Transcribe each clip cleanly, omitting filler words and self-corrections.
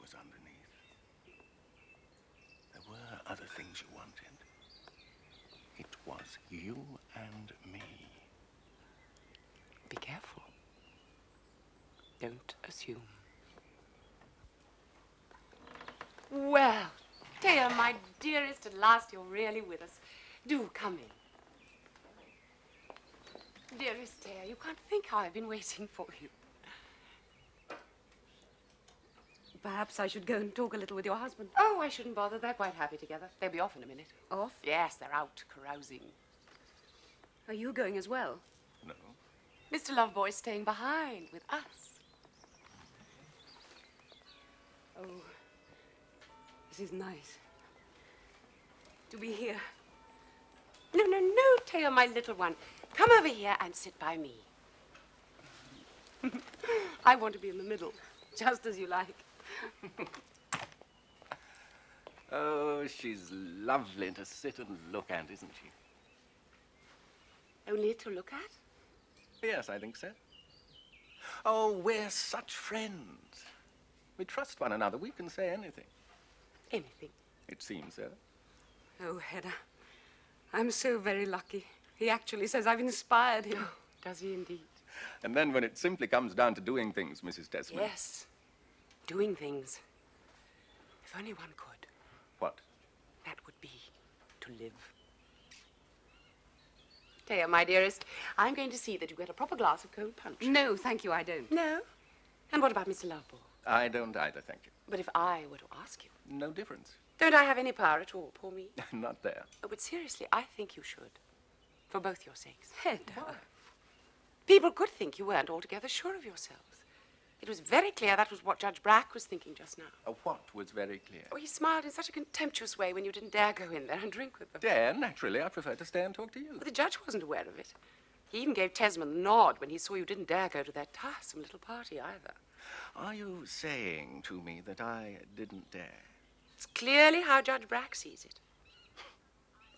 was underneath. There were other things you wanted. It was you and me. Be careful. Don't assume. Well, Thea, my dearest, at last you're really with us. Do come in. Dearest Thea, you can't think how I've been waiting for you. Perhaps I should go and talk a little with your husband. Oh, I shouldn't bother. They're quite happy together. They'll be off in a minute. Off? Yes, they're out carousing. Are you going as well? No. Mr. Loveboy's staying behind with us. Oh, this is nice. To be here. No, no, no, Thea, my little one. Come over here and sit by me. I want to be in the middle, just as you like. Oh, she's lovely to sit and look at, isn't she? Only to look at? Yes, I think so. Oh, we're such friends. We trust one another. We can say anything. Anything? It seems so. Oh, Hedda, I'm so very lucky. He actually says I've inspired him. Oh, does he indeed? And then when it simply comes down to doing things, Mrs. Desmond. Yes, doing things. If only one could. What? That would be to live. Thea, my dearest, I'm going to see that you get a proper glass of cold punch. No, thank you, I don't. No? And what about Mr. Loveball? I don't either, thank you. But if I were to ask you... No difference. Don't I have any power at all, poor me? Not there. Oh, but seriously, I think you should. For both your sakes. Hedda. Why? People could think you weren't altogether sure of yourselves. It was very clear that was what Judge Brack was thinking just now. What was very clear? Oh, he smiled in such a contemptuous way when you didn't dare go in there and drink with them. Dare? Naturally, I prefer to stay and talk to you. But the judge wasn't aware of it. He even gave Tesman the nod when he saw you didn't dare go to that tiresome little party either. Are you saying to me that I didn't dare? It's clearly how Judge Brack sees it.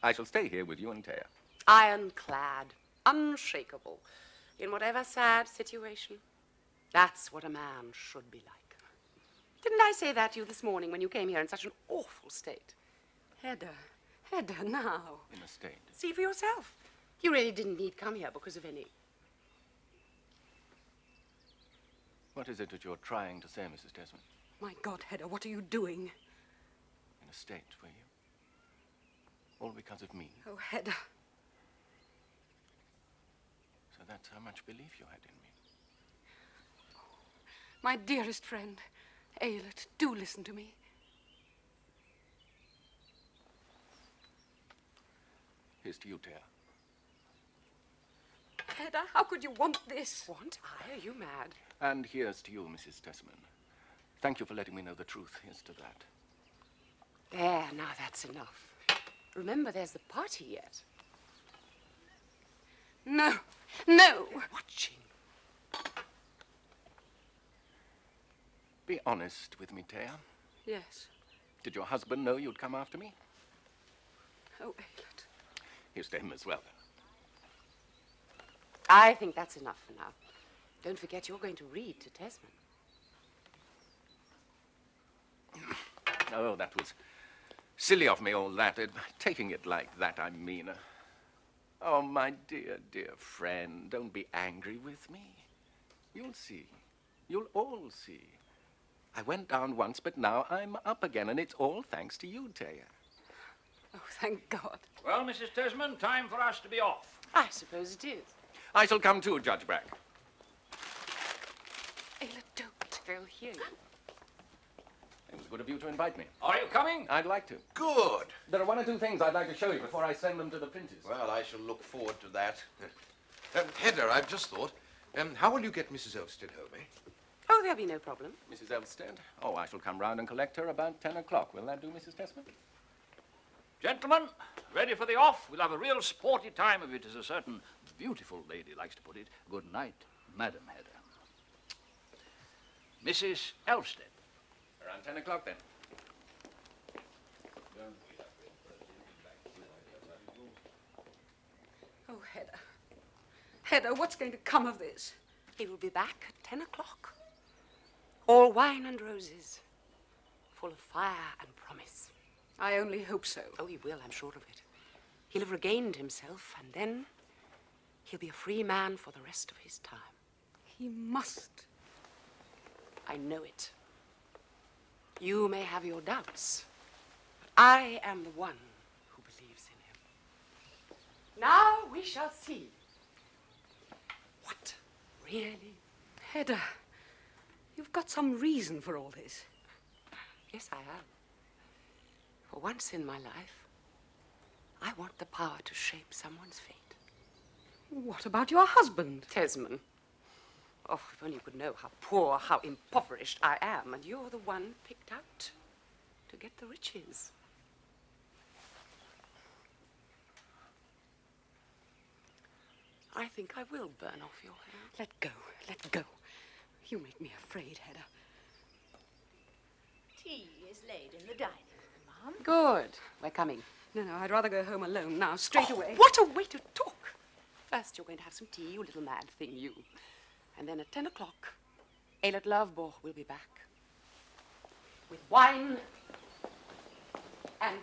I shall stay here with you and Thea. Ironclad, unshakable, in whatever sad situation. That's what a man should be like. Didn't I say that to you this morning when you came here in such an awful state? Hedda, now. In a state? See for yourself. You really didn't need come here because of any... What is it that you're trying to say, Mrs. Desmond? My God, Hedda, what are you doing? In a state, were you? All because of me? Oh, Hedda. So that's how much belief you had in me. My dearest friend, Aylett, do listen to me. Here's to you, Thea. Hedda, how could you want this? Want I? Are you mad? And here's to you, Mrs. Desmond. Thank you for letting me know the truth. Here's to that. There, now that's enough. Remember, there's the party yet. No, no. Watching. Be honest with me, Thea. Yes. Did your husband know you'd come after me? Oh, Aylett. Here's to him as well. I think that's enough for now. Don't forget you're going to read to Tesman. Oh, that was silly of me, all that. Taking it like that, I mean. Oh, my dear, dear friend, don't be angry with me. You'll see. You'll all see. I went down once, but now I'm up again, and it's all thanks to you, Thea. Oh, thank God. Well, Mrs. Tesman, time for us to be off. I suppose it is. I shall come too, Judge Brack. Aylett, don't. They'll hear you. It was good of you to invite me. Are you coming? I'd like to. Good. There are one or two things I'd like to show you before I send them to the printers. Well, I shall look forward to that. Hedda, I've just thought, how will you get Mrs. Elvsted home, eh? Oh, there'll be no problem. Mrs. Elvsted? Oh, I shall come round and collect her about 10 o'clock. Will that do, Mrs. Tesman? Gentlemen, ready for the off? We'll have a real sporty time of it, as a certain beautiful lady likes to put it. Good night, Madam Hedda. Mrs. Elvsted. Around 10 o'clock, then. Oh, Hedda. Hedda, what's going to come of this? He will be back at 10 o'clock. All wine and roses. full of fire and promise. I only hope so. Oh, he will, I'm sure of it. He'll have regained himself, and then he'll be a free man for the rest of his time. He must. I know it. You may have your doubts, but I am the one who believes in him. Now we shall see. What? Really? Hedda, you've got some reason for all this. Yes, I have. For once in my life, I want the power to shape someone's fate. What about your husband? Tesman. Oh, if only you could know how poor, how impoverished I am, and you're the one picked out to get the riches. I think I will burn off your hair. Let go, let go. You make me afraid, Hedda. Tea is laid in the dining room, Mum. Good. We're coming. No, I'd rather go home alone now, straight away. What a way to talk. First, you're going to have some tea, you little mad thing, you. And then at 10 o'clock, Eilert Lovborg will be back. With wine and